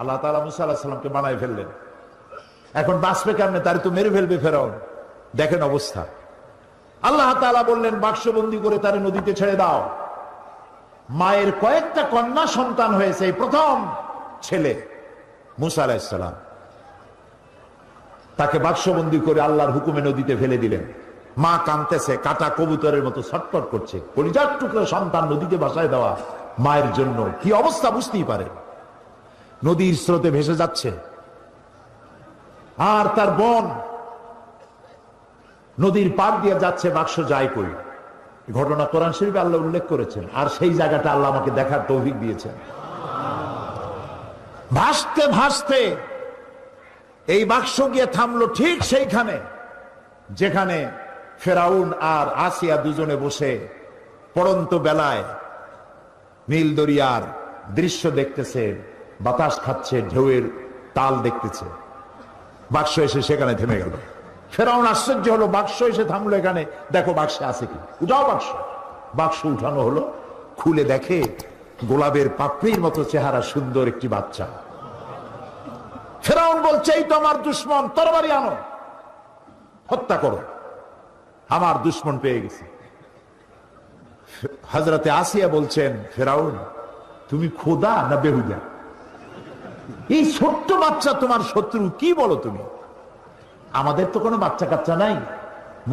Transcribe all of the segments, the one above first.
আল্লাহ তাআলা মুসা আলাইহিস সালামকে বানায় ফেললেন। এখন বাঁচবে কেমনে? তার তো মেরে ফেলবে ফেরাউন। দেখেন অবস্থা। আল্লাহ তাআলা বললেন বাক্সবন্দি করে তারে নদীতে ছেড়ে দাও। মায়ের কয়েকটা কন্যা সন্তান হয়েছে, এই প্রথম ছেলে মুসা আলাইহিস সালাম। তাকে বাক্সবন্দি করে আল্লাহর হুকুমে নদীতে ফেলে দিলেন। মা কাঁদতেছে, কাটা কবুতরের মতো ছটফট করছে। কলিজার টুকরো সন্তান নদীতে ভাসায় দেওয়া মায়ের জন্য কি অবস্থা বুঝতেই পারে। নদীর স্রোতে ভেসে যাচ্ছে, আর তার বোন নদীর পাড় দিয়ে যাচ্ছে, বাক্স যায় কই। ঘটনা কোরআন শরীফে আল্লাহ উল্লেখ করেছেন, আর সেই জায়গাটা আল্লাহ আমাকে দেখার তৌফিক দিয়েছেন। ভাসতে ভাসতে এই বাক্স গিয়ে থামলো ঠিক সেইখানে যেখানে ফেরাউন আর আসিয়া দুজনে বসে পড়ন্ত বেলায় নীল দরিয়ার দৃশ্য দেখতেছে, বাতাস খাচ্ছে, ঢেউয়ের তাল দেখতেছে। বাক্স এসে সেখানে থেমে গেল। ফেরাউন আশ্চর্য হলো, বাক্স এসে থামলো এখানে, দেখো বাক্সে আছে কি, উঠাও বাক্স। বাক্স উঠানো হলো, খুলে দেখে গোলাপের পাপড়ির মতো চেহারা সুন্দর একটি বাচ্চা। ফেরাউন বলছে এই তো আমার দুশ্মন, তরবারি আনো, হত্যা করো, আমার দুশ্মন পেয়ে গেছে। হযরতে আসিয়া বলছেন ফেরাউন তুমি খোদা না বেহুদা? এই ছোট্ট বাচ্চা তোমার শত্রু, কি বলো তুমি? আমাদের তো কোনো বাচ্চা কাচ্চা নাই,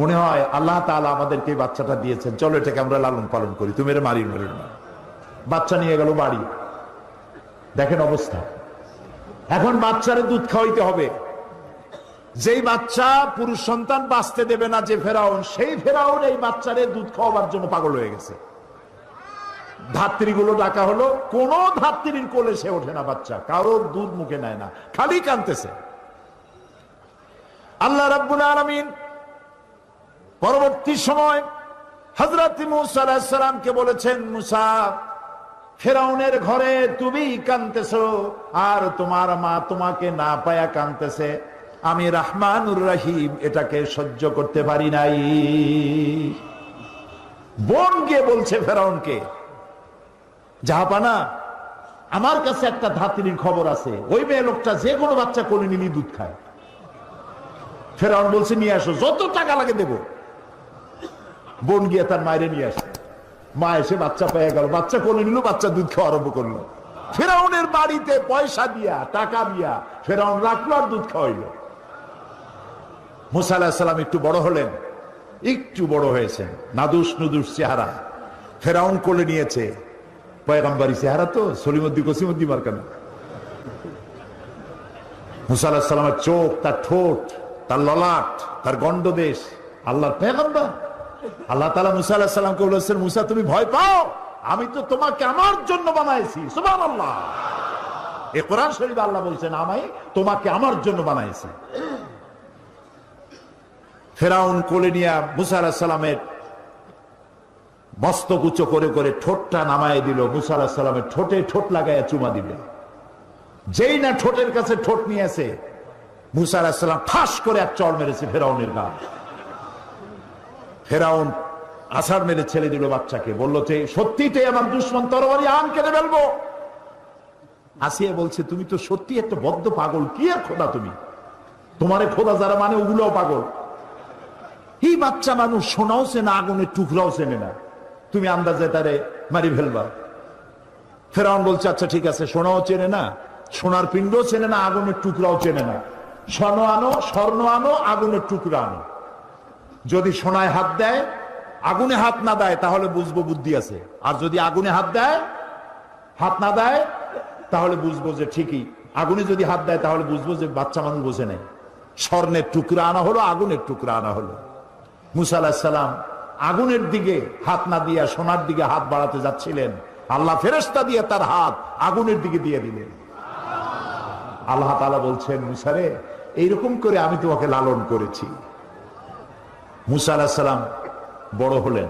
মনে হয় আল্লাহ তাআলা আমাদেরকে এই বাচ্চাটা দিয়েছেন, চলো এটাকে আমরা লালন পালন করি, তুমি এর মারি মারি না। বাচ্চা নিয়ে গেল বাড়ি। দেখেন অবস্থা। এখন বাচ্চারে দুধ খাওয়াইতে হবে। যেই বাচ্চা পুরুষ সন্তান বাঁচতে দেবে না যে ফেরাউন, সেই ফেরাউন এই বাচ্চারে দুধ খাওয়াবার জন্য পাগল হয়ে গেছে। ধাত্রীগুলো ডাকা হলো, কোন ধাত্রীর কোলে সে ওঠে না, বাচ্চা কারোর দুধ মুখে নেয় না, খালি কাঁদতেছে। আল্লাহ রাব্বুল আলামিন পরবর্তী সময় হযরত মুসা আলাইহিস সালামকে বলেছেন, মুসা ফেরাউনের ঘরে তুমি কাঁদতেছো, আর তোমার মা তোমাকে না পায়া কাঁদতেছে, আমি রহমানুর রহিম এটাকে সহ্য করতে পারি নাই। বোন গিয়ে বলছে ফেরাউনকে, জাহাপানা আমার কাছে একটা ধাত্রীর খবর আছে, ওই মেয়ে লোকটা যে কোনো বাচ্চা কোলে নিলি দুধ খায়। ফেরাউন বলছে নিয়ে আসো, যত টাকা লাগে দেব। বোন গিয়ে তার মায়ের নিয়ে আসে, মা এসে বাচ্চা পেয়ে গেল, বাচ্চা কোলে নিল, বাচ্চা দুধ খাওয়া আরম্ভ করলো। ফেরাউনের বাড়িতে পয়সা দিয়া টাকা দিয়া ফেরাউন রাখলো আর দুধ খাওয়াইল। মুসা আলাইহিস সালাম একটু বড় হলেন, একটু বড় হয়েছেন, নাদুস নুদুস চেহারা। ফেরাউন কোলে নিয়েছে, পয়গম্বরী চেহারা তো, সলিমুদ্দিন কসিমুদ্দিন মার্কানা। মুসা আলাইহিস সালামের চোখ, তার ঠোঁট, তার ললাট, তার গন্ডদেশ, আল্লাহর পয়গম্বর। আল্লাহ তাআলা মুসা আলাইহিস সালামকে বলেছেন, মুসা তুমি ভয় পাও, আমি তো তোমাকে আমার জন্য বানাইছি। সুবহানাল্লাহ। এই কোরআন শরীফে আল্লাহ বলছেন আমি তোমাকে আমার জন্য বানাইছি। ফেরাউন কোলে নিয়ে মুসা আলাইহিস সালামের মস্তক উঁচু করে করে ঠোঁটটা নামায় দিল। মুসা আলাইহিস সালামের ঠোঁটে ঠোঁট লাগাইয়া চুমা দিবে। যেই না ঠোঁটের কাছে ঠোঁট নিয়েছে, মুসা আলাইহিস সালাম ঠাস করে এক চড় মেরেছে ফেরাউনের গায়ে। ফেরাউন আছাড় মেরে ছেড়ে দিল বাচ্চাকে, বলল যে সত্যিটাই আমার দুশ্মন, তরবারি আন, কেটে ফেলবো। আসিয়া বলছে তুমি তো সত্যি একটা বদ্ধ পাগল, কি আর খোদা তুমি, তোমারে খোদা যারা মানে ওগুলোও পাগল। এই বাচ্চা মানুষ সোনাও চেনে, আগুনের টুকরাও চেনে না, তুমি আন্দাজে তারে মারি ফেলবা। ফেরাউন বলছে আচ্ছা ঠিক আছে, সোনাও চেনে না, সোনার পিণ্ডও চেনে না, আগুনের টুকরাও চেনে না, স্বর্ণ আনো, আগুনের টুকরা আনো। যদি সোনায় হাত দেয়, আগুনে হাত না দেয়, তাহলে বুঝবো বুদ্ধি আছে। আর যদি আগুনে হাত না দেয় তাহলে বুঝবো যে ঠিকই, আগুনে যদি হাত দেয় তাহলে বুঝবো যে বাচ্চা মানুষ বোঝে নেই। স্বর্ণের টুকরা আনা হলো, আগুনের টুকরা আনা হলো। মুসা আলাইহিস সালাম আগুনের দিকে হাত না দিয়া সোনার দিকে হাত বাড়াতে যাচ্ছিলেন, আল্লাহ ফেরেশতা দিয়ে তার হাত আগুনের দিকে দিয়ে দিলেন। আল্লাহ তাআলা বলছেন, মুসা রে এইরকম করে আমি তোমাকে লালন করেছি। মুসা আলাইহিস সালাম বড় হলেন,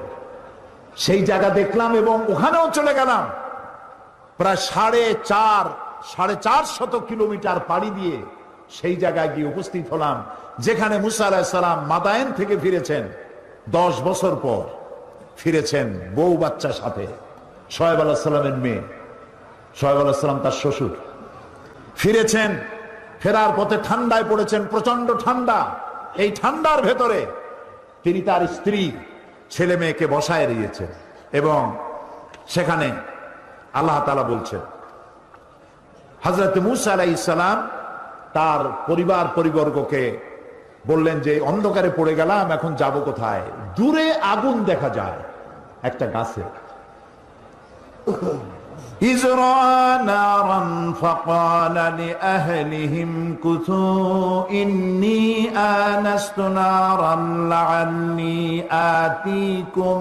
সেই জায়গা দেখলাম এবং ওখানেও চলে গেলাম। প্রায় 450 কিলোমিটার পাড়ি দিয়ে সেই জায়গায় গিয়ে উপস্থিত হলাম যেখানে মুসা আলাইহিস সালাম মাদায়েন থেকে ফিরেছেন। 10 বছর পর ফিরেছেন বউ বাচ্চার সাথে, শোয়েব আলাইহিস সালামের মেয়ে, শোয়েব আলাইহিস সালাম তার শ্বশুর। ফিরেছেন, ফেরার পথে ঠান্ডায় পড়েছেন, প্রচন্ড ঠান্ডা। এই ঠান্ডার ভেতরে তিনি তার স্ত্রী ছেলে মেয়েকে বসায় দিয়েছেন এবং সেখানে আল্লাহ তাআলা বলছেন, হযরত মূসা আলাইহিস সালাম তার পরিবর্গকে বললেন যে অন্ধকারে পড়ে গেলাম, এখন যাব কোথায়? দূরে আগুন দেখা যায় একটা গাছে। إذ رأى نارا فقال لأهلهم كثوا إني آنست نارا لعلي آتيكم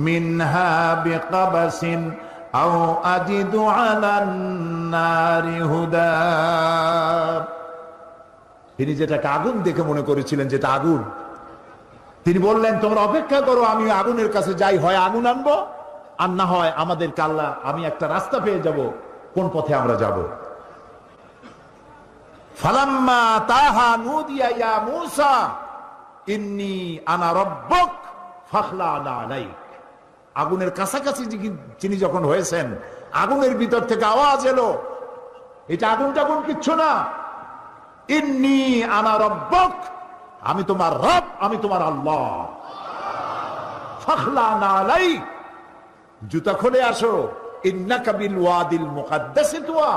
منها بقبس أو أجد على النار هدى। তিনি যেটাকে আগুন দেখে মনে করেছিলেন যেটা আগুন, তিনি বললেন তোমরা অপেক্ষা করো, আমি আগুনের কাছে যাই, হয় আগুন আনবো আর না হয় আমাদেরকে আল্লাহ, আমি একটা রাস্তা পেয়ে যাব কোন পথে আমরা যাব। ফালাম্মা তাহা নুদিয়া ইয়া মূসা ইন্নী আনা রাব্বুক ফাখলা'না আলাইক। আগুনের কাছাকাছি তিনি যখন হয়েছেন, আগুনের ভিতর থেকে আওয়াজ এলো, এটা আগুন টাগুন কিচ্ছু না, ইন্নী আনা রাব্বুক, আমি তোমার রব, আমি তোমার আল্লাহ। ফাখলা'না আলাইক, জুতা খুলে আসো, ইন্নাকা বিল ওয়াদিল মুকাদ্দাসি তুয়া,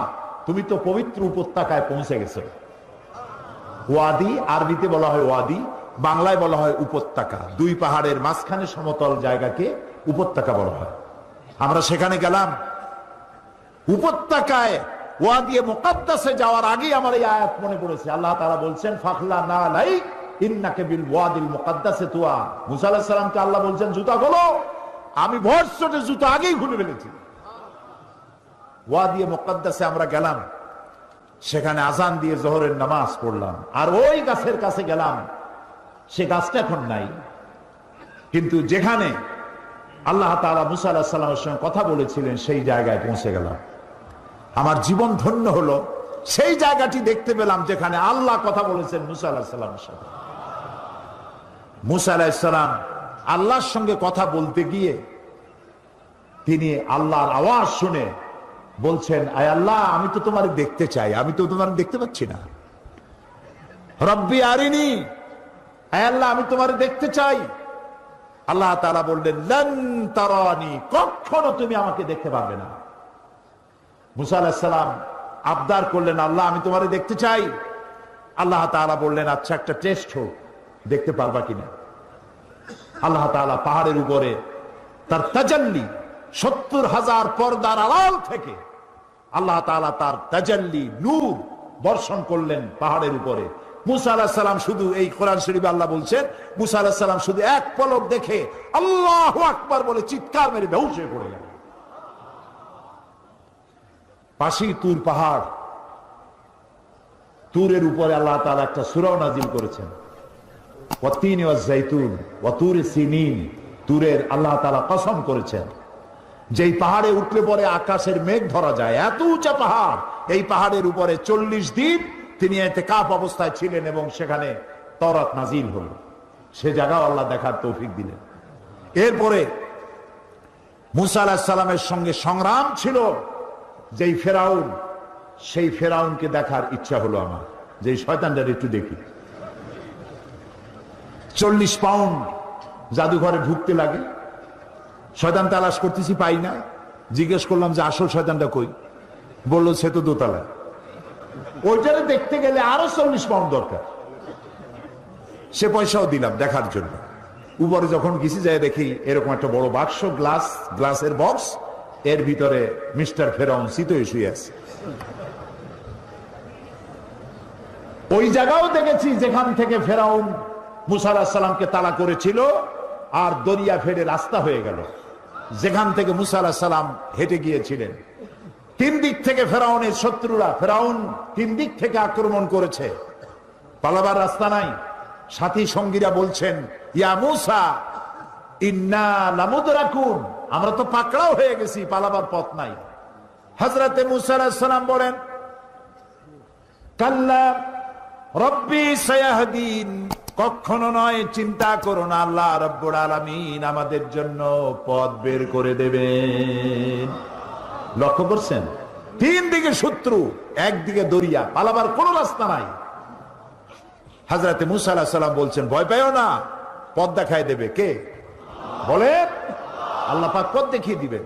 তুমি তো পবিত্র উপত্যকায় পৌঁছে গেছো। ওয়াদি আরবিতে বলা হয় ওয়াদি, বাংলায় বলা হয় উপত্যকা। দুই পাহাড়ের মাঝখানে সমতল জায়গাকে উপত্যকা বলা হয়। আমরা সেখানে গেলাম, উপত্যকায় ওয়াদি মুকাদ্দাসে যাওয়ার আগে আমার এই আয়াত মনে পড়েছে। আল্লাহ তাআলা বলছেন ফাখলা'না আলাইক ইন্নাকা বিল ওয়াদিল মুকাদ্দাসি তুয়া। মূসা আলাইহিস সালামকে আল্লাহ বলছেন জুতা খোলো, আমি ভরসটে জুতা আগেই খুলে ফেলেছি। ওয়াদি মুকাদ্দাসে আমরা গেলাম, সেখানে আজান দিয়ে জোহরের নামাজ পড়লাম, আর ওই গাছের কাছে গেলাম। সে গাছটা এখন নাই, কিন্তু যেখানে আল্লাহ তাআলা মূসা আলাইহিস সালামের সঙ্গে কথা বলেছিলেন সেই জায়গায় পৌঁছে গেলাম। আমার জীবন ধন্য হলো, সেই জায়গাটি দেখতে পেলাম যেখানে আল্লাহ কথা বলেছেন মূসা আলাইহিস সালামের সাথে। মূসা আলাইহিস সালাম আল্লাহর সঙ্গে কথা বলতে গিয়ে তিনি আল্লাহর আওয়াজ শুনে বলছেন, আয় আল্লাহ, আমি তো তোমার দেখতে চাই, আমি তো তোমার দেখতে পাচ্ছি না। রব্বি আরিনি, আয় আল্লাহ, আমি তোমার দেখতে চাই। আল্লাহ তাআলা বললেন লান তারানি, কখনো তুমি আমাকে দেখতে পারবে না। মূসা আলাইহিস সালাম আবদার করলেন, আল্লাহ, আমি তোমার দেখতে চাই। আল্লাহ তাআলা বললেন, আচ্ছা, একটা টেস্ট হোক, দেখতে পারবা কিনা। আল্লাহ তাআলা পাহাড়ের উপরে তার তাজাল্লি, ৭০,০০০ পর্দার আড়াল থেকে আল্লাহ তাআলা তার তাজাল্লি নূর বর্ষণ করলেন পাহাড়ের উপরে। মূসা আলাইহিস সালাম শুধু, এই কোরআন শরীফে আল্লাহ বলছেন, মূসা আলাইহিস সালাম শুধু এক পলক দেখে আল্লাহু আকবার বলে চিৎকার মেরে বেহুশ হয়ে পড়ে গেলেন। পাশেই তুর পাহাড়, তুরের উপরে আল্লাহ তাআলা একটা সূরা নাযিল করেছেন, ওয়াতিন ওয়াজ জাইতুন ওয়া তুরি সিনিন। তুরের আল্লাহ তাআলা কসম করেছেন, যেই পাহাড়ে উঠলে পরে আকাশের মেঘ ধরা যায়, এত উঁচা পাহাড়। এই পাহাড়ের উপরে ৪০ দিন তিনি ইতিকাফ অবস্থায় ছিলেন এবং সেখানে তাওরাত নাজিল হলো। সে জায়গাও আল্লাহ দেখার তৌফিক দিলেন। এরপরে মূসা আলাইহিস সালামের সঙ্গে সংগ্রাম ছিল যেই ফেরাউন, সেই ফেরাউনকে দেখার ইচ্ছা হলো আমার, যে শয়তানটার একটু দেখি। ৪০ পাউন্ড জাদুঘরে ঢুকতে লাগে, শয়তান তালাশ করতেছি, পাই না। জিজ্ঞেস করলাম যে আসল শয়তানটা কই? বললো সে তো দোতলায়। ওইটারে দেখতে গেলে আরো ৪০ পাউন্ড দরকার। সে পয়সাও দিলাম দেখার জন্য। উপরে যখন গেছি যায় দেখি এরকম একটা বড় বাক্স, গ্লাসের বক্স, এর ভিতরে মিস্টার ফেরাউন শীতই শুয়ে আছে। ওই জায়গাও দেখেছি যেখান থেকে ফেরাউন মূসা আলাইহিস সালামকে তাড়া করেছিল, আর দরিয়া ফেটে রাস্তা হয়ে গেল, যেখান থেকে মূসা আলাইহিস সালাম হেঁটে গিয়েছিলেন। ৩ দিক থেকে ফেরাউনের শত্রুরা, ফেরাউন ৩ দিক থেকে আক্রমণ করেছে, পালাবার রাস্তা নাই। সাথী সঙ্গীরা বলছেন, ইয়া মূসা ইন্না লামুদরাকুন, আমরা তো পাকড়াও হয়ে গেছি, পালাবার পথ নাই। হযরতে মূসা আলাইহিস সালাম বলেন, কাল্লা রব্বি সায়াহদিন, কখনো নয়, চিন্তা করো না, আল্লাহ রাব্বুল আলামিন আমাদের জন্য পথ বের করে দেবেন। লক্ষ্য করছেন, তিন দিকে শত্রু, একদিকে দরিয়া, পালাবার কোনো রাস্তা নাই। হযরত মুসা আলাইহিস সালাম বলছেন, ভয় পাইও না, পথ দেখায় দেবে কে? বলে আল্লাহ পাক পথ দেখিয়ে দিবেন।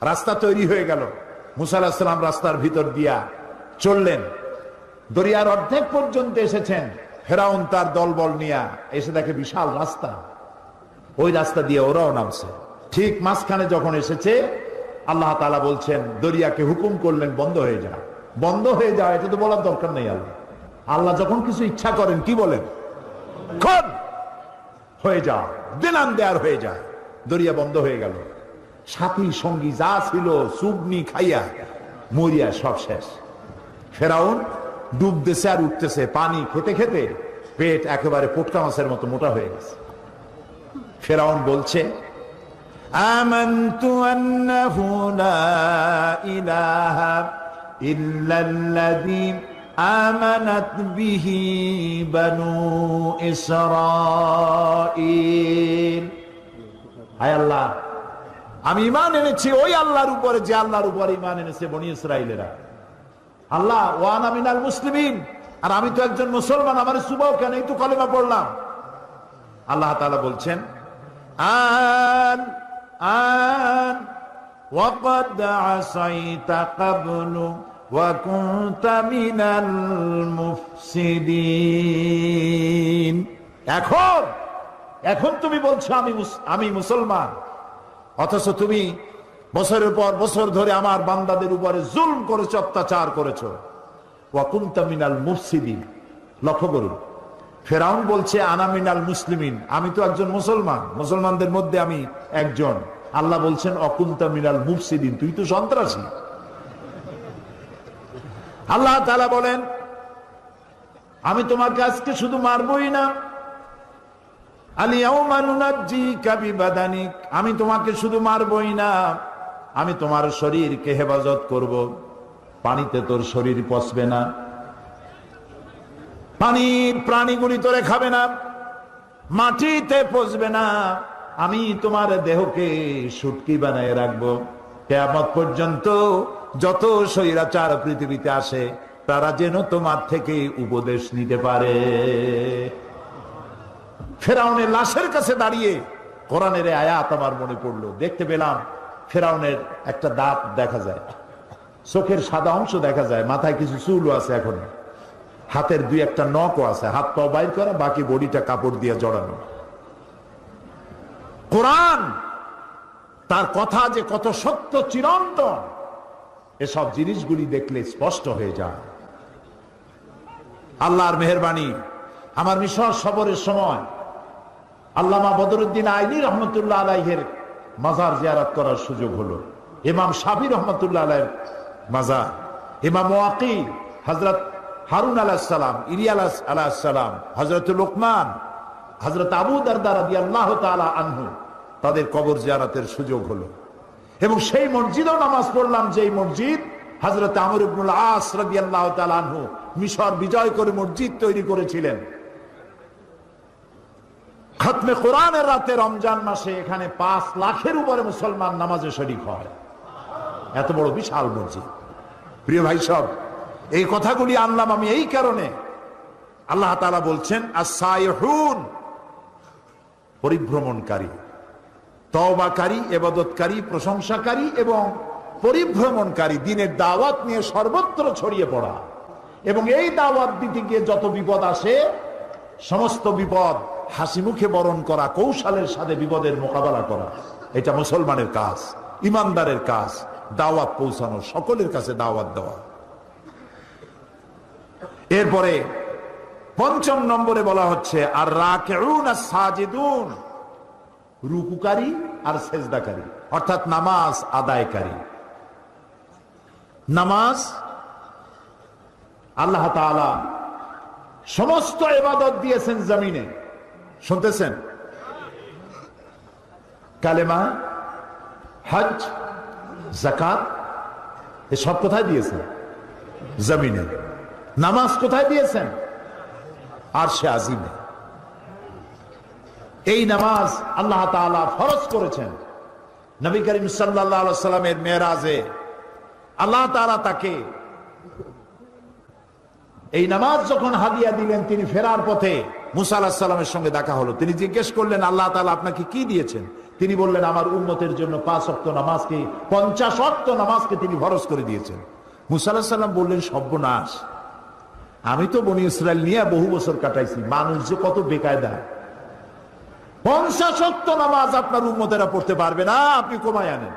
রাস্তা তৈরি হয়ে গেল। মুসা আলাইহিস সালাম রাস্তার ভিতর দিয়া চললেন, দরিয়ার অর্ধেক পর্যন্ত এসেছেন। ফেরাউন তার দলবল নিয়ে এসে দেখে বিশাল রাস্তা, ওই রাস্তা দিয়ে ওরাও নামছে। ঠিক মাঝখানে যখন এসেছে, আল্লাহ তাআলা বলছেন, দরিয়াকে হুকুম করলেন বন্ধ হয়ে যা। বন্ধ হয়ে যা, এটা তো বলার দরকার নেই। আল্লাহ যখন কিছু ইচ্ছা করেন কি বলেন? খোদ হয়ে যা, দিনান দেয়ার হয়ে যায়। দরিয়া বন্ধ হয়ে গেল। সাথী সঙ্গী যা ছিল সুগনি খাইয়া মরিয়া সব শেষ। ফেরাউন ডুবতেছে আর উঠতেছে, পানি খেতে খেতে পেট একেবারে পোটকা মাছের মতো মোটা হয়ে গেছে। ফেরাউন বলছে, আমানতু আন্নাহু লা ইলাহা ইল্লাল্লাযী আমানাত বিহি বানু ইসরাঈল। হায় আল্লাহ, আমি ঈমান এনেছি ওই আল্লাহর উপরে যে আল্লাহর উপরে ঈমান এনেছে বনি ইসরাঈলেরা। আল্লাহ, ওয়ানা মিনাল মুসলিমিন, আর আমি তো একজন মুসলমান, আমার সুবাও কেন, এই তো কালেমা পড়লাম। আল্লাহ তাআলা বলছেন, আন আন ওয়াকাদ আসাইতা ক্বাবলু ওয়া কুনতা মিনাল মুফসিদিন। এখন তুমি বলছো আমি মুসলমান, অথচ তুমি বছরের পর বছর ধরে আমার বান্দাদের উপরে জুলম করেছো, অত্যাচার করেছো। ওয়া কুনতা মিনাল মুফসিদিন। লক্ষ্য করুন, ফেরাউন বলছে আনা মিনাল মুসলিমিন, আমি তো একজন মুসলমান, মুসলমানদের মধ্যে আমি একজন। আল্লাহ বলছেন অকুনতা মিনাল মুফসিদিন, তুই তো সন্ত্রাসী। আল্লাহ তাআলা বলেন, আমি তোমাকে আজকে শুধু মারবই না, আলিয়াউমা নুনাজ্জিকা বিবাদানিক, আমি তোমাকে শুধু মারবই না, আমি তোমার শরীরকে হেফাজত করব। পানিতে তোর শরীর পচবে না, পানির প্রাণীগুলি তোরে খাবে না, মাটিতে পচবে না, আমি তোমার দেহকে শুটকি বানায় রাখবো। কিয়ামত পর্যন্ত যত স্বৈরাচার পৃথিবীতে আসে তারা যেন তোমার থেকে উপদেশ নিতে পারে। ফেরাউনের লাশের কাছে দাঁড়িয়ে কোরআনের আয়াত আমার মনে পড়লো। দেখতে পেলাম ফেরাউনের একটা দাঁত দেখা যায়, চোখের সাদা অংশ দেখা যায়, মাথায় কিছু চুলও আছে, এখন হাতের দুই একটা নখও আছে, হাত পা বাইর করা, বাকি বডিটা কাপড় দিয়ে জড়ানো। কোরআন তার কথা যে কত সত্য চিরন্তন, এসব জিনিসগুলি দেখলে স্পষ্ট হয়ে যায়। আল্লাহর মেহেরবানি, আমার মিশর সফরের সময় আল্লামা বদরুদ্দিন আইনি রহমতুল্লাহ আলাইহের মাজার জিয়ারত করার সুযোগ হলো। ইমাম শাফি রহমতুল্লাহ আলাইহির মাজার, ইমাম ওয়াকি, হযরত হারুন আলাইহিস সালাম, ইলিয়াস আলাইহিস সালাম, হযরত লোকমান, হযরত আবু দারদা রাদিয়াল্লাহু তাআলা আনহু, তাদের কবর জিয়ারতের সুযোগ হলো। এবং সেই মসজিদেও নামাজ পড়লাম, যেই মসজিদ হযরত আমর ইবনুল আস রাদিয়াল্লাহু তাআলা আনহু মিশর বিজয় করে মসজিদ তৈরি করেছিলেন। খতমে কোরআনের রাতে রমজান মাসে এখানে 5 লাখের উপরে মুসলমান নামাজে শরীক হয়। এত বড় বিশাল মসজিদ। প্রিয় ভাই সব, এই কথাগুলি আনলাম আমি এই কারণে, আল্লাহ তাআলা বলছেন আস-সাইহুন, পরিভ্রমণকারী, তওবাকারী, ইবাদতকারী, প্রশংসাকারী এবং পরিভ্রমণকারী, দ্বীনের দাওয়াত নিয়ে সর্বত্র ছড়িয়ে পড়া। এবং এই দাওয়াত দিতে গিয়ে যত বিপদ আসে, সমস্ত বিপদ হাসি মুখে বরণ করা, কৌশলের সাথে বিপদের মোকাবেলা করা, এটা মুসলমানের কাজ, ইমানদারের কাজ। দাওয়াত পৌঁছানো, সকলের কাছে দাওয়াত দেওয়া। এরপরে 5 নম্বরে বলা হচ্ছে আর রাকিউন আস-সাজিদুন, রুকুকারী আর সেজদাকারী, অর্থাৎ নামাজ আদায়কারী। নামাজ আল্লাহ তাআলা সমস্ত ইবাদত দিয়েছেন জমিনে, শুনতেছেন? কালেমা, হজ, যাকাত, এসব কোথায় দিয়েছেন? জমিনে। নামাজ কোথায় দিয়েছেন? আরশে আজিমে। এই নামাজ আল্লাহ তাআলা ফরজ করেছেন। নবী করিম সাল্লাল্লাহু আলাইহি ওয়াসাল্লামের মেরাজে আল্লাহ তাআলা তাকে এই নামাজ যখন হাদিয়া দিলেন, তিনি ফেরার পথে মুসা আলাইহিস সালামের সঙ্গে দেখা হলো। তিনি জিজ্ঞেস করলেন, আল্লাহ তাআলা আপনাকে কি দিয়েছেন? তিনি বললেন, আমার উম্মতের জন্য 5 ওয়াক্ত নামাজকে, 50 ওয়াক্ত নামাজকে তিনি ফরজ করে দিয়েছেন। মুসা আলাইহিস সালাম বললেন, সর্বনাশ, আমি তো বনি ইসরাইল নিয়ে বহু বছর কাটাইছি, মানুষ যে কত বেকায়দা, 50 ওয়াক্ত নামাজ আপনার উম্মতেরা পড়তে পারবে না, আপনি কমায় আনেন।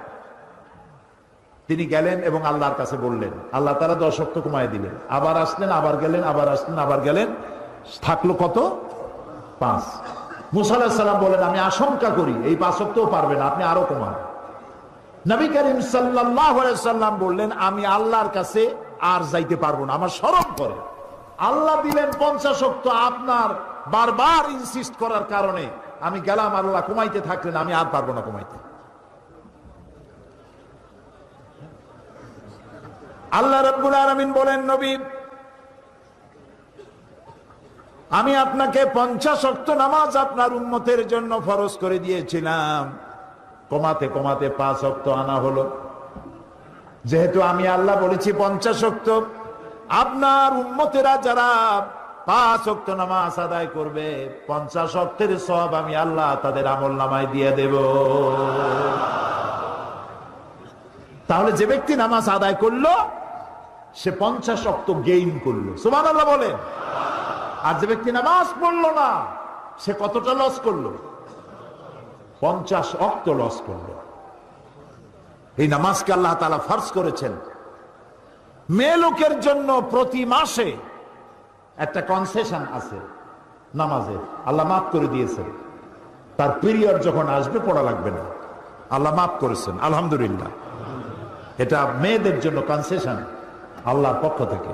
তিনি গেলেন এবং আল্লাহর কাছে বললেন, আল্লাহ তাআলা 10 ওয়াক্ত কমায় দিলেন। আবার আসলেন, আবার গেলেন, আবার আসলেন, আবার গেলেন, থাকলো কত? 5। মুসা আলাইহিস সালাম বলেন, আমি আশঙ্কা করি এই 5 ওয়াক্তও পারবে না, আপনি আরো কমান। নবী করিম সাল্লাল্লাহু আলাইহি সাল্লাম বললেন, আমি আল্লাহর কাছে আর যাইতে পারবো না, আমার শরম করে। আল্লাহ দিলেন 50 ওয়াক্ত, আপনার বারবার ইনসিস্ট করার কারণে আমি গেলাম, আল্লাহ কমাইতে থাকলেন, আমি আর পারবো না কমাইতে। আল্লাহ রাব্বুল আলামিন বলেন, নবী, আমি আপনাকে 50 ওয়াক্ত নামাজ আপনার উম্মতের জন্য ফরজ করে দিয়েছিলাম, কমাতে কমাতে 5 ওয়াক্ত আনা হলো। যেহেতু আমি আল্লাহ বলেছি 50 ওয়াক্ত, আপনার উম্মতেরা যারা 5 ওয়াক্ত নামাজ আদায় করবে, 50 ওয়াক্তের সওয়াব আমি আল্লাহ তাদের আমলনামায় দিয়ে দেব। তাহলে যে ব্যক্তি নামাজ আদায় করলো সে 50 ওয়াক্ত গেইন করলো, সুবহানাল্লাহ বলেন। আর যে ব্যক্তি নামাজ পড়লো না সে কতটা লস করলো? 50 ওয়াক্ত লস করলো। এই নামাজকে আল্লাহ তাআলা ফরজ করেছেন মেয়ে লোকের জন্য। প্রতি মাসে একটা কনসেশন আছে নামাজের, আল্লাহ মাফ করে দিয়েছেন। তার পিরিয়ড যখন আসবে পড়া লাগবে না, আল্লাহ মাফ করেছেন, আলহামদুলিল্লাহ। এটা মেয়েদের জন্য কনসেশন আল্লাহর পক্ষ থেকে।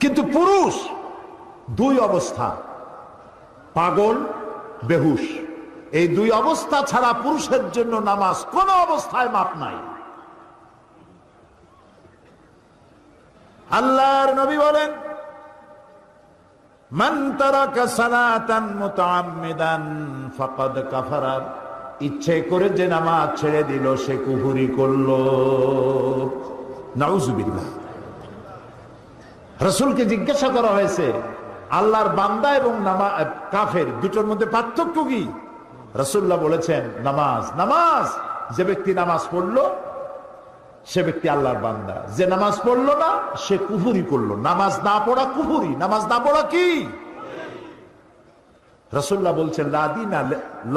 কিন্তু পুরুষ 2 অবস্থা, পাগল, বেহুশ, এই 2 অবস্থা ছাড়া পুরুষের জন্য নামাজ কোন অবস্থায় মাপ নাই। আল্লাহর নবী বলেন, মান তারাকা সালাতান মুতাআম্মিদান ফাকাদ কাফারা, ইচ্ছে করে যে নামাজ ছেড়ে দিল সে কুফরি করলো। নাউজুবিল্লাহ। রাসূলকে জিজ্ঞাসা করা হয়েছে, আল্লাহর বান্দা এবং কাফের দুটোর মধ্যে পার্থক্য কি? রাসূলুল্লাহ বলেছেন, নামাজ। নামাজ, যে ব্যক্তি নামাজ পড়লো সে ব্যক্তি আল্লাহর বান্দা, যে নামাজ পড়লো না সে কুফরি করলো। নামাজ না পড়া কুফরি, নামাজ না পড়া কি? রাসূলুল্লাহ বলছেন,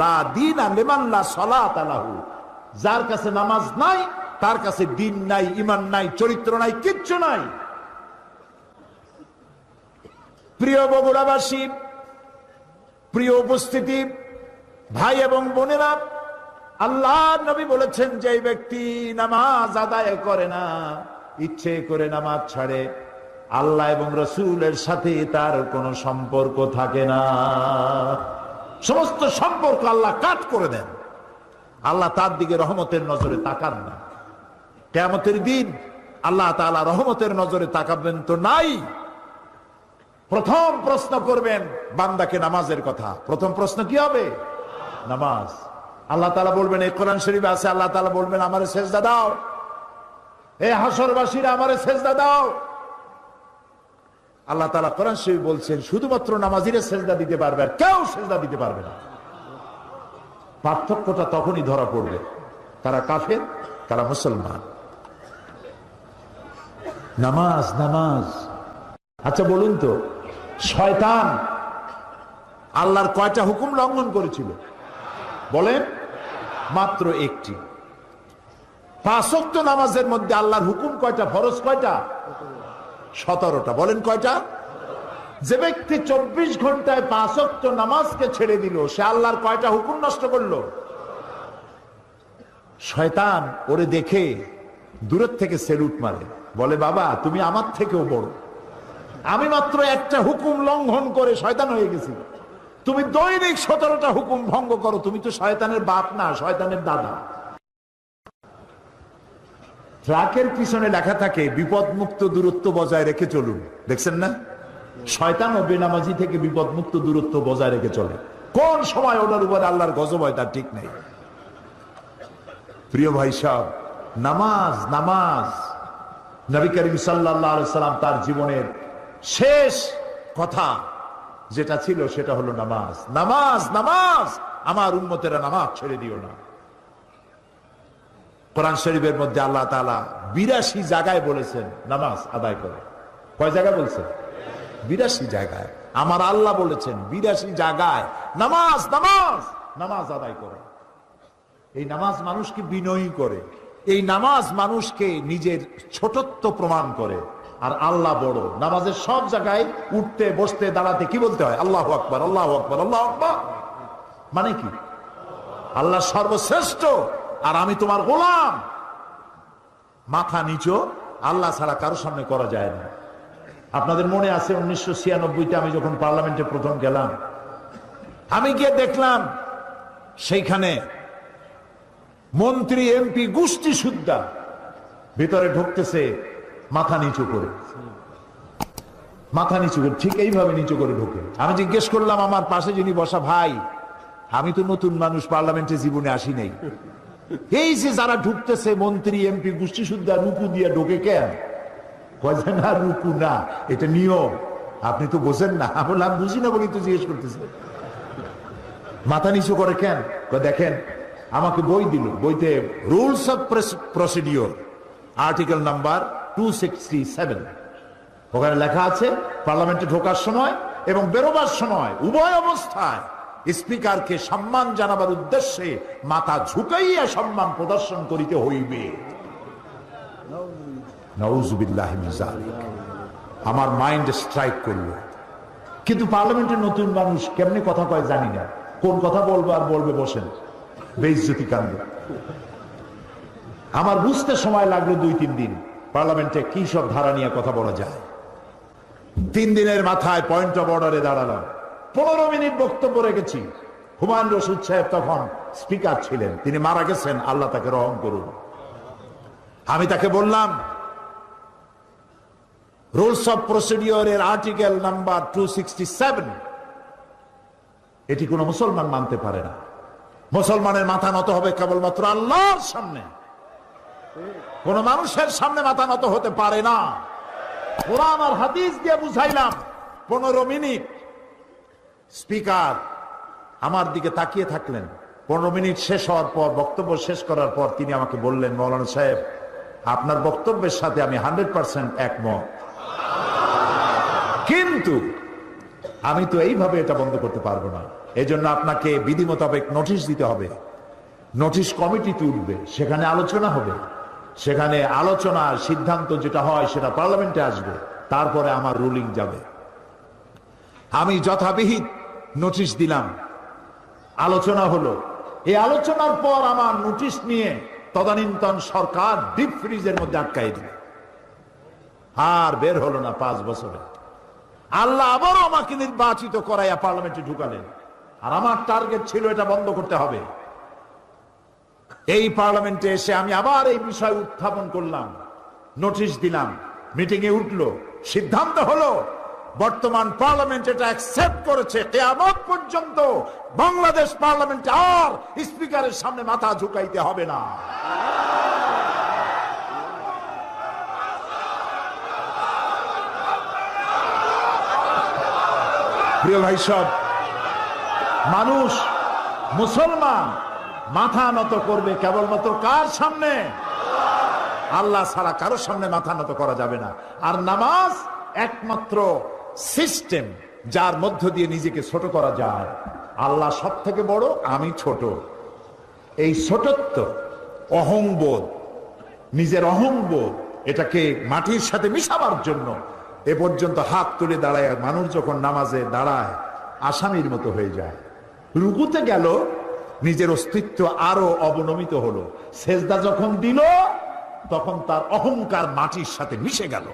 লা দীনা লিমান লা সালাতা লাহু, যার কাছে নামাজ নাই তার কাছে দ্বীন নাই, ঈমান নাই, চরিত্র নাই, কিচ্ছু নাই। প্রিয় বগুড়াবাসী, প্রিয় উপস্থিতি, ভাই এবং বোনেরা, আল্লাহ নবী বলেছেন, যে ব্যক্তি নামাজ আদায় করে না, ইচ্ছে করে নামাজ ছাড়ে, আল্লাহ এবং রাসূলের সাথে তার কোনো সম্পর্ক থাকে না। সমস্ত সম্পর্ক আল্লাহ কাট করে দেন। আল্লাহ তার দিকে রহমতের নজরে তাকান না। কিয়ামতের দিন আল্লাহ তাআলা রহমতের নজরে তাকাবেন তো নাই। প্রথম প্রশ্ন করবেন বান্দাকে নামাজের কথা। প্রথম প্রশ্ন কি হবে? নামাজ। আল্লাহ তাআলা বলবেন, এই কোরআন শরীফে আছে, আল্লাহ তাআলা বলবেন, আমারে সেজদা দাও। এই হাসরবাসীরা আমারে সেজদা দাও। আল্লাহ তাআলা কোরআন শরীফে বলছেন, শুধুমাত্র নামাজিরা সেজদা দিতে পারবে, আর কেউ সেজদা দিতে পারবে না। পার্থক্যটা তখনই ধরা পড়বে, তারা কাফের, তারা মুসলমান। নামাজ, নামাজ। আচ্ছা বলুন তো, শয়তান আল্লাহর কয়টা হুকুম লঙ্ঘন করেছিল? বলেন। মাত্র একটি। 5 ওয়াক্ত নামাজের মধ্যে আল্লাহর হুকুম কয়টা? ফরজ কয়টা? 17টা। বলেন কয়টা? যে ব্যক্তি 24 ঘন্টায় 5 ওয়াক্ত নামাজকে ছেড়ে দিল, সে আল্লাহর কয়টা হুকুম নষ্ট করলো? শয়তান ওরে দেখে দূরের থেকে সেলুট মারে, বলে, বাবা তুমি আমার থেকেও বড়, আমি মাত্র একটা হুকুম লঙ্ঘন করে শয়তান হয়ে গেছি, তুমি দৈনিক 17টা হুকুম ভঙ্গ করো, তুমি তো শয়তানের বাপ না, শয়তানের দাদা। ট্রাকের পিছনে লেখা থাকে, বিপদ মুক্ত দূরত্ব বজায় রেখে চলুন। দেখছেন না? শয়তান ও বেনামাজি থেকে বিপদ মুক্ত দূরত্ব বজায় রেখে চলে। কোন সময় ওনার উপর আল্লাহর গজব হয় তার ঠিক নেই। প্রিয় ভাই সাহেব, নামাজ, নামাজ নবী করিম সাল্লাল্লাহু আলাইহি সাল্লাম তার জীবনের শেষ কথা যেটা ছিল সেটা হলো নামাজ, নামাজ, নামাজ। আমার উম্মতেরা নামাজ ছেড়ে দিও না। কোরআন শরীফের মধ্যে আল্লাহ তাআলা 82 জায়গায় বলেছেন নামাজ আদায় করো। কয় জায়গায় বলছেন? 82 জায়গায়। আমার আল্লাহ বলেছেন 82 জায়গায় নামাজ, নামাজ, নামাজ আদায় করো। এই নামাজ মানুষকে বিনয়ী করে, এই নামাজ মানুষকে নিজের ছোটত্ব প্রমাণ করে। আর আল্লাহ বড়। নামাজের সব জায়গায় উঠতে বসতে দাঁড়াতে কি বলতে হয়? আল্লাহু আকবার, আল্লাহু আকবার, আল্লাহু আকবার। মানে কি? আল্লাহ সর্বশ্রেষ্ঠ আর আমি তোমার গোলাম। মাথা নিচু আল্লাহ ছাড়া কারোর সামনে করা যায় না। আপনাদের মনে আছে 1996-তে আমি যখন পার্লামেন্টে প্রথম গেলাম, আমি গিয়ে দেখলাম সেইখানে মন্ত্রী এমপি গোষ্ঠী সুদ্ধা ভিতরে ঢুকতেছে মাথা নিচু করে, মাথা নিচু করে, ঠিক এইভাবে নিচু করে ঢুকে। আমি জিজ্ঞেস করলাম আমার পাশে যিনি বসা, ভাই আমি তো নতুন মানুষ, পার্লামেন্টে জীবনে আসি নাই, এই যে যারা ঢুকতেছে মন্ত্রী এমপি গোষ্ঠী সুদ্ধা রুকু দিয়ে ঢোকে কেন? কয় না রুকু না, এটা নিয়ম, আপনি তো বোঝেন না। আমি বললাম বুঝি না বলি তো জিজ্ঞেস করতেছে মাথা নিচু করে কেন? দেখেন আমাকে বই দিল, বইতে rules of procedure article number 267 ওখানে লেখা আছে পার্লামেন্টে ঢোকার সময় এবং বেরোবার সময় উভয় অবস্থায় স্পিকারকে সম্মান জানাবার উদ্দেশ্যে মাথা ঝুঁকাইয়া সম্মান প্রদর্শন করিতে হইবে। নাউযুবিল্লাহ মিন যালিক। আমার মাইন্ড স্ট্রাইক করলো। কিন্তু পার্লামেন্টের নতুন মানুষ কেমনে কথা কয় জানি না, কোন কথা বলবো আর বলবে বসেন, বেইজ্জতি কাণ্ড। আমার বুঝতে সময় লাগলো 2-3 দিন পার্লামেন্টে কি সব ধারা নিয়ে কথা বলা যায়। 3 দিনের মাথায় পয়েন্ট অফ অর্ডারে দাঁড়ালাম, 15 মিনিট বক্তব্য রেখেছি। হুমায়ুন রশিদ সাহেব তখন স্পিকার ছিলেন, তিনি মারা গেছেন, আল্লাহ তাকে রহম করুন। আমি তাকে বললাম রুলস অফ প্রসিডিওরের আর্টিকেল নাম্বার 267 এটি কোনো মুসলমান মানতে পারে না। মুসলমানের মাথা নত হবে কেবলমাত্র আল্লাহর সামনে, কোন মানুষের সামনে মাথা নত হতে পারে না। কোরআন আর হাদিস দিয়ে বুঝাইলাম। 15 মিনিট স্পিকার আমার দিকে তাকিয়ে থাকলেন। 15 মিনিট শেষ হওয়ার পর, বক্তব্য শেষ করার পর তিনি আমাকে বললেন, মৌলানা সাহেব আপনার বক্তব্যের সাথে আমি 100% একমত, কিন্তু আমি তো এইভাবে এটা বন্ধ করতে পারবো না। এজন্য আপনাকে বিধি মোতাবেক নোটিশ দিতে হবে। নোটিশ কমিটি তুলবে, সেখানে আলোচনা হবে, সেখানে আলোচনার সিদ্ধান্ত যেটা হয় সেটা পার্লামেন্টে আসবে, তারপরে আমার রুলিং যাবে। আমি যথাবিহিত নোটিশ দিলাম, আলোচনা হলো। এই আলোচনার পর আমার নোটিশ নিয়ে তদানীন্তন সরকার ডিপ ফ্রিজের মধ্যে আটকাই দিল, আর বের হলো না 5 বছরে। আল্লাহ আবারও আমাকে নির্বাচিত করাইয়া পার্লামেন্টে ঢুকালেন, আর আমার টার্গেট ছিল এটা বন্ধ করতে হবে। এই পার্লামেন্টে এসে আমি আবার এই বিষয় উত্থাপন করলাম, নোটিশ দিলাম, মিটিং এ উঠলো, সিদ্ধান্ত হলো বর্তমান পার্লামেন্ট এটা অ্যাকসেপ্ট করেছে, কিয়ামত পর্যন্ত বাংলাদেশ পার্লামেন্টে আর স্পিকারের সামনে মাথা ঝুঁকাইতে হবে না। প্রিয় ভাই সব, মানুষ মুসলমান মাথা নত করবে কেবলমাত্র কার সামনে? আল্লাহ ছাড়া কারোর সামনে মাথা নত করা যাবে না। আর নামাজ একমাত্র সিস্টেম যার মধ্য দিয়ে নিজেকে ছোট করা যায়। আল্লাহ সব থেকে বড়, আমি ছোট। এই ছোটত্ব, অহংবোধ, নিজের অহংবোধ, এটাকে মাটির সাথে মিশাবার জন্য এ পর্যন্ত হাত তুলে দাঁড়ায় মানুষ যখন নামাজে দাঁড়ায় আসামির মতো হয়ে যায়। রুকুতে গেল, নিজের অস্তিত্ব আরো অবনমিত হলো। সেজদা যখন দিল তখন তার অহংকার মাটির সাথে মিশে গেল।